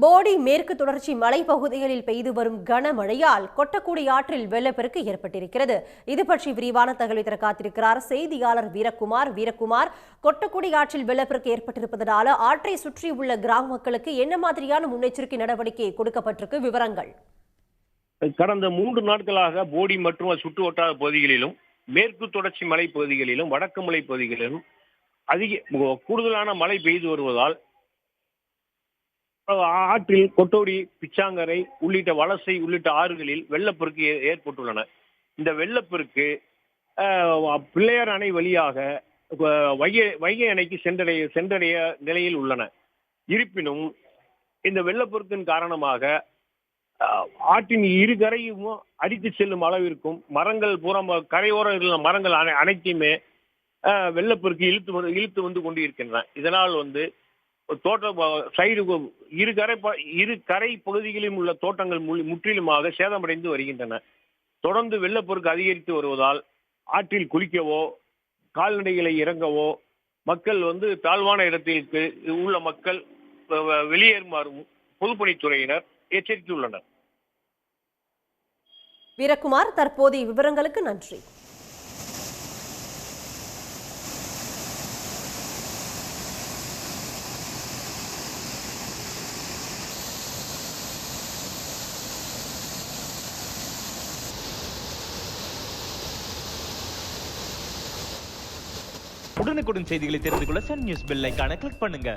போடி மேற்கு தொடர்ச்சி மலைப்பகுதிகளில் பெய்து வரும் கனமழையால் கொட்டக்குடி ஆற்றில் வெள்ளப்பெருக்கு ஏற்பட்டிருக்கிறது. இது பற்றி விரிவான தகவலை தர காத்திருக்கிறார் செய்தியாளர் வீரகுமார். கொட்டக்குடி ஆற்றில் வெள்ளப்பெருக்கு ஏற்பட்டிருப்பதனால ஆற்றை சுற்றியுள்ள கிராம மக்களுக்கு என்ன மாதிரியான முன்னெச்சரிக்கை நடவடிக்கை கொடுக்கப்பட்டிருக்கு? விவரங்கள். கடந்த 3 நாட்களாக போடி மற்றும் சுற்று வட்டார பகுதிகளிலும் மேற்கு தொடர்ச்சி மலை பகுதிகளிலும் வடக்கு மலை பகுதிகளிலும் கூடுதலான மழை பெய்து வருவதால் ஆற்றில் கொட்டோடி, பிச்சாங்கரை உள்ளிட்ட வலசை உள்ளிட்ட ஆறுகளில் வெள்ளப்பெருக்கு ஏற்பட்டுள்ளன. இந்த வெள்ளப்பெருக்கு பிள்ளையார் அணை வழியாக வைகை அணைக்கு சென்றடைய நிலையில் உள்ளன. இருப்பினும் இந்த வெள்ளப்பெருக்கின் காரணமாக ஆற்றின் இரு கரையும் அடித்து செல்லும் அளவிற்கும் மரங்கள் புறம் கரையோர மரங்கள் அனைத்தையுமே வெள்ளப்பெருக்கு இழுத்து வந்து கொண்டிருக்கின்றன. இதனால் சைடு இரு கரை பகுதிகளிலும் உள்ள தோட்டங்கள் முற்றிலுமாக சேதமடைந்து வருகின்றன. தொடர்ந்து வெள்ளப்பெருக்கு அதிகரித்து வருவதால் ஆற்றில் குளிக்கவோ கால்நடைகளை இறங்கவோ மக்கள் தாழ்வான இடத்திற்கு உள்ள மக்கள் வெளியேறுமாறும் பொதுப்பணித்துறையினர் எச்சரித்துள்ளனர். வீரகுமார், தற்போதைய விவரங்களுக்கு நன்றி. உடனுக்குடன் செய்திகளை தெரிந்து கொள்ள சன் நியூஸ் பெல் ஐகானை கிளிக் பண்ணுங்க.